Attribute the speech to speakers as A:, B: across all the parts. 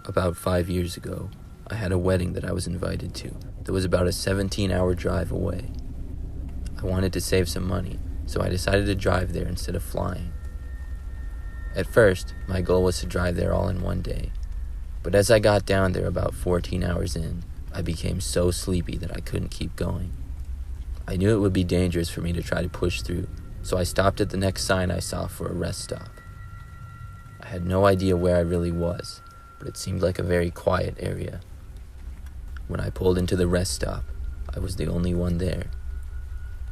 A: About 5 years ago, I had a wedding that I was invited to that was about a 17-hour drive away. I wanted to save some money, so I decided to drive there instead of flying. At first, my goal was to drive there all in one day, but as I got down there about 14 hours in, I became so sleepy that I couldn't keep going. I knew it would be dangerous for me to try to push through, so I stopped at the next sign I saw for a rest stop. I had no idea where I really was, but it seemed like a very quiet area. When I pulled into the rest stop, I was the only one there.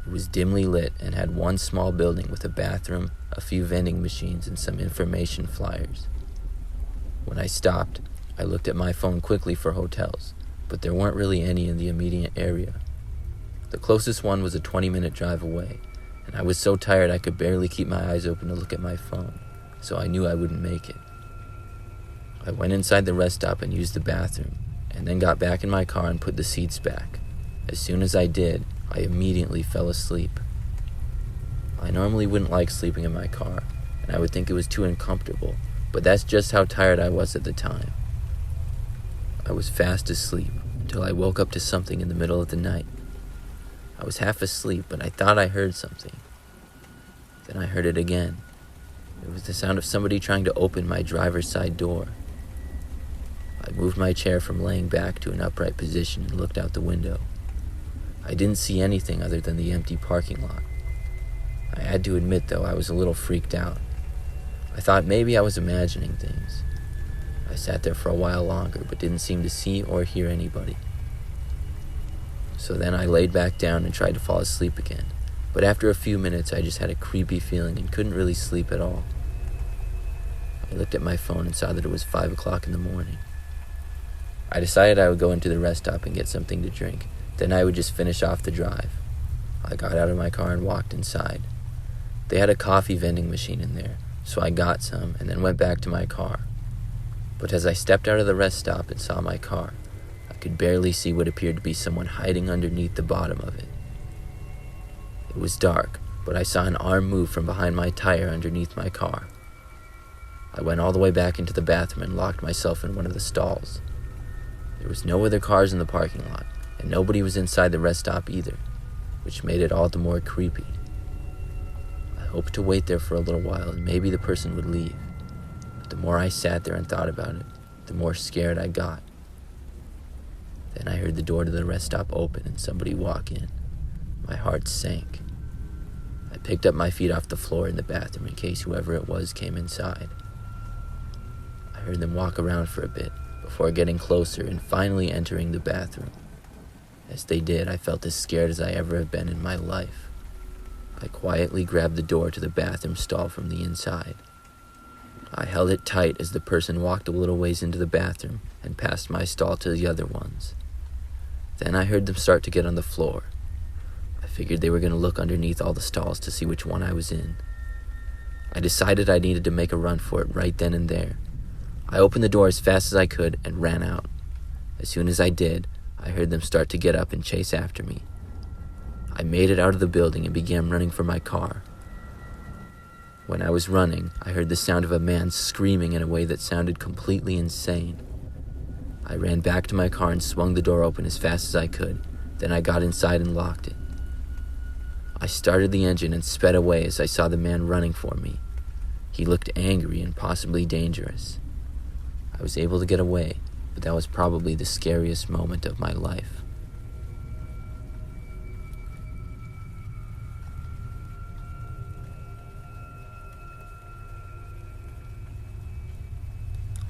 A: It was dimly lit and had one small building with a bathroom, a few vending machines, and some information flyers. When I stopped, I looked at my phone quickly for hotels, but there weren't really any in the immediate area. The closest one was a 20-minute drive away, and I was so tired I could barely keep my eyes open to look at my phone, so I knew I wouldn't make it. I went inside the rest stop and used the bathroom, and then got back in my car and put the seats back. As soon as I did, I immediately fell asleep. I normally wouldn't like sleeping in my car, and I would think it was too uncomfortable, but that's just how tired I was at the time. I was fast asleep until I woke up to something in the middle of the night. I was half asleep, but I thought I heard something. Then I heard it again. It was the sound of somebody trying to open my driver's side door. I moved my chair from laying back to an upright position and looked out the window. I didn't see anything other than the empty parking lot. I had to admit, though, I was a little freaked out. I thought maybe I was imagining things. I sat there for a while longer, but didn't seem to see or hear anybody. So then I laid back down and tried to fall asleep again, but after a few minutes I just had a creepy feeling and couldn't really sleep at all. I looked at my phone and saw that it was 5 o'clock in the morning. I decided I would go into the rest stop and get something to drink, then I would just finish off the drive. I got out of my car and walked inside. They had a coffee vending machine in there, so I got some and then went back to my car. But as I stepped out of the rest stop and saw my car, I could barely see what appeared to be someone hiding underneath the bottom of it. It was dark, but I saw an arm move from behind my tire underneath my car. I went all the way back into the bathroom and locked myself in one of the stalls. There was no other cars in the parking lot, and nobody was inside the rest stop either, which made it all the more creepy. I hoped to wait there for a little while and maybe the person would leave. But the more I sat there and thought about it, the more scared I got. Then I heard the door to the rest stop open and somebody walk in. My heart sank. I picked up my feet off the floor in the bathroom in case whoever it was came inside. I heard them walk around for a bit before getting closer and finally entering the bathroom. As they did, I felt as scared as I ever have been in my life. I quietly grabbed the door to the bathroom stall from the inside. I held it tight as the person walked a little ways into the bathroom and passed my stall to the other ones. Then I heard them start to get on the floor. I figured they were going to look underneath all the stalls to see which one I was in. I decided I needed to make a run for it right then and there. I opened the door as fast as I could and ran out. As soon as I did, I heard them start to get up and chase after me. I made it out of the building and began running for my car. When I was running, I heard the sound of a man screaming in a way that sounded completely insane. I ran back to my car and swung the door open as fast as I could. Then I got inside and locked it. I started the engine and sped away as I saw the man running for me. He looked angry and possibly dangerous. I was able to get away, but that was probably the scariest moment of my life.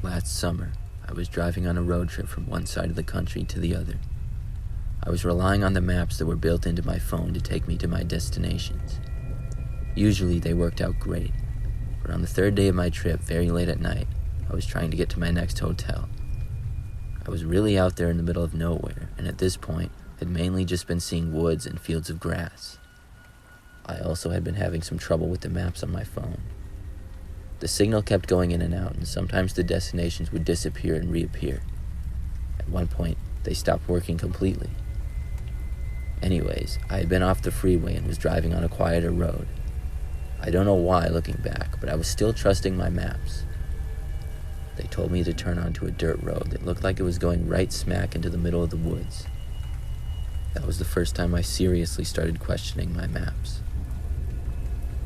A: Last summer, I was driving on a road trip from one side of the country to the other. I was relying on the maps that were built into my phone to take me to my destinations. Usually they worked out great, but on the third day of my trip, very late at night, I was trying to get to my next hotel. I was really out there in the middle of nowhere, and at this point, had mainly just been seeing woods and fields of grass. I also had been having some trouble with the maps on my phone. The signal kept going in and out, and sometimes the destinations would disappear and reappear. At one point, they stopped working completely. Anyways, I had been off the freeway and was driving on a quieter road. I don't know why looking back, but I was still trusting my maps. They told me to turn onto a dirt road that looked like it was going right smack into the middle of the woods. That was the first time I seriously started questioning my maps.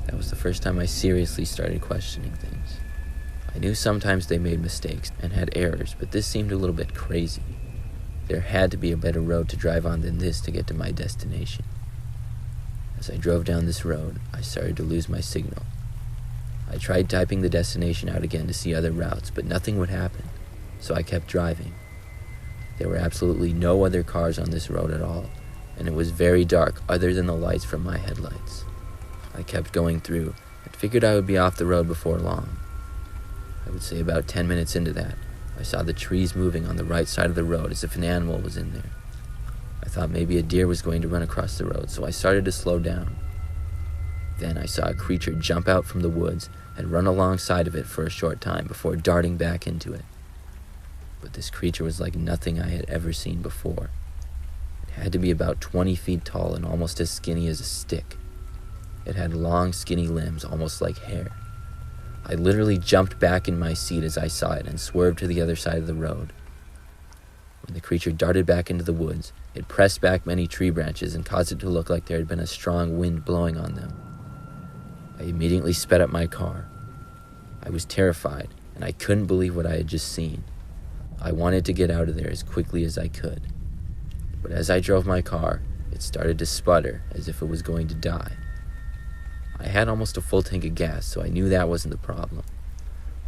A: That was the first time I seriously started questioning things. I knew sometimes they made mistakes and had errors, but this seemed a little bit crazy. There had to be a better road to drive on than this to get to my destination. As I drove down this road, I started to lose my signal. I tried typing the destination out again to see other routes, but nothing would happen, so I kept driving. There were absolutely no other cars on this road at all, and it was very dark other than the lights from my headlights. I kept going through and figured I would be off the road before long. I would say about 10 minutes into that, I saw the trees moving on the right side of the road as if an animal was in there. I thought maybe a deer was going to run across the road, so I started to slow down. Then I saw a creature jump out from the woods and run alongside of it for a short time before darting back into it. But this creature was like nothing I had ever seen before. It had to be about 20 feet tall and almost as skinny as a stick. It had long, skinny limbs, almost like hair. I literally jumped back in my seat as I saw it and swerved to the other side of the road. When the creature darted back into the woods, it pressed back many tree branches and caused it to look like there had been a strong wind blowing on them. I immediately sped up my car. I was terrified, and I couldn't believe what I had just seen. I wanted to get out of there as quickly as I could. But as I drove my car, it started to sputter as if it was going to die. I had almost a full tank of gas, so I knew that wasn't the problem.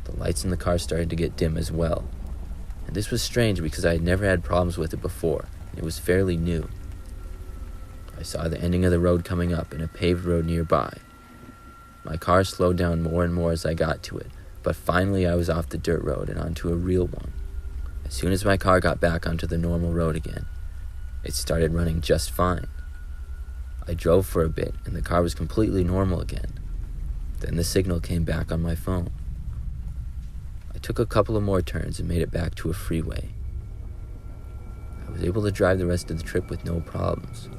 A: The lights in the car started to get dim as well. And this was strange because I had never had problems with it before, and it was fairly new. I saw the ending of the road coming up and a paved road nearby. My car slowed down more and more as I got to it, but finally I was off the dirt road and onto a real one. As soon as my car got back onto the normal road again, it started running just fine. I drove for a bit and the car was completely normal again. Then the signal came back on my phone. I took a couple of more turns and made it back to a freeway. I was able to drive the rest of the trip with no problems.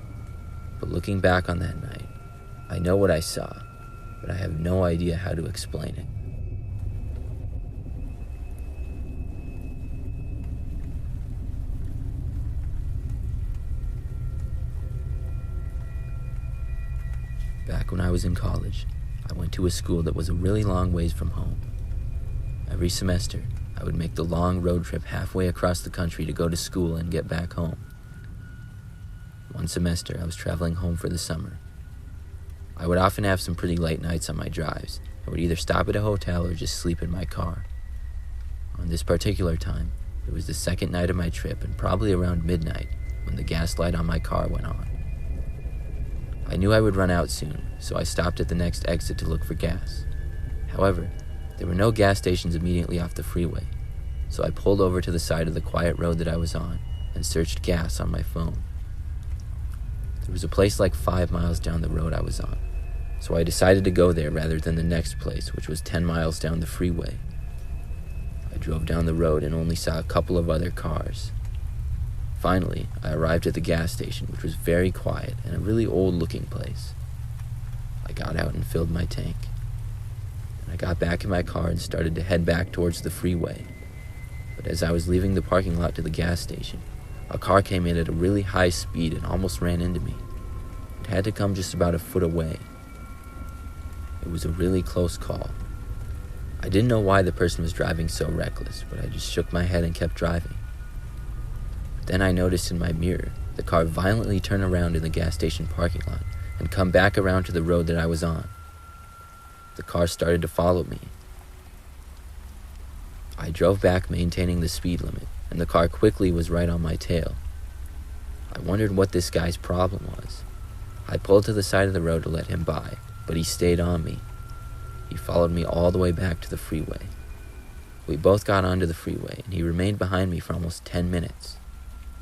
A: But looking back on that night, I know what I saw, but I have no idea how to explain it. Back when I was in college, I went to a school that was a really long ways from home. Every semester, I would make the long road trip halfway across the country to go to school and get back home. One semester, I was traveling home for the summer. I would often have some pretty late nights on my drives. I would either stop at a hotel or just sleep in my car. On this particular time, it was the second night of my trip and probably around midnight when the gas light on my car went on. I knew I would run out soon, so I stopped at the next exit to look for gas. However, there were no gas stations immediately off the freeway, so I pulled over to the side of the quiet road that I was on and searched gas on my phone. There was a place like 5 miles down the road I was on, so I decided to go there rather than the next place, which was 10 miles down the freeway. I drove down the road and only saw a couple of other cars. Finally, I arrived at the gas station, which was very quiet and a really old-looking place. I got out and filled my tank. And I got back in my car and started to head back towards the freeway. But as I was leaving the parking lot to the gas station, a car came in at a really high speed and almost ran into me. It had to come just about a foot away. It was a really close call. I didn't know why the person was driving so reckless, but I just shook my head and kept driving. Then I noticed in my mirror the car violently turn around in the gas station parking lot and come back around to the road that I was on. The car started to follow me. I drove back maintaining the speed limit, and the car quickly was right on my tail. I wondered what this guy's problem was. I pulled to the side of the road to let him by, but he stayed on me. He followed me all the way back to the freeway. We both got onto the freeway, and he remained behind me for almost 10 minutes.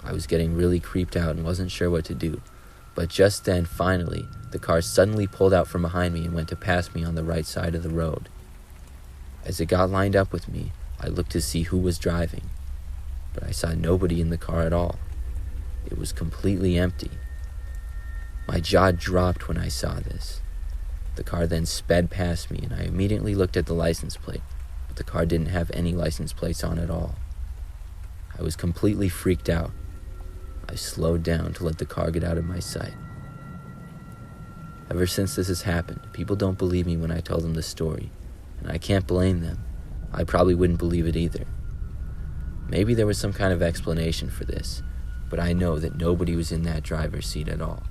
A: I was getting really creeped out and wasn't sure what to do, but just then, finally, the car suddenly pulled out from behind me and went to pass me on the right side of the road. As it got lined up with me, I looked to see who was driving, but I saw nobody in the car at all. It was completely empty. My jaw dropped when I saw this. The car then sped past me, and I immediately looked at the license plate, but The car didn't have any license plates on at all. I was completely freaked out. I slowed down to let the car get out of my sight. Ever since this has happened, people don't believe me when I tell them the story, and I can't blame them. I probably wouldn't believe it either. Maybe there was some kind of explanation for this, but I know that nobody was in that driver's seat at all.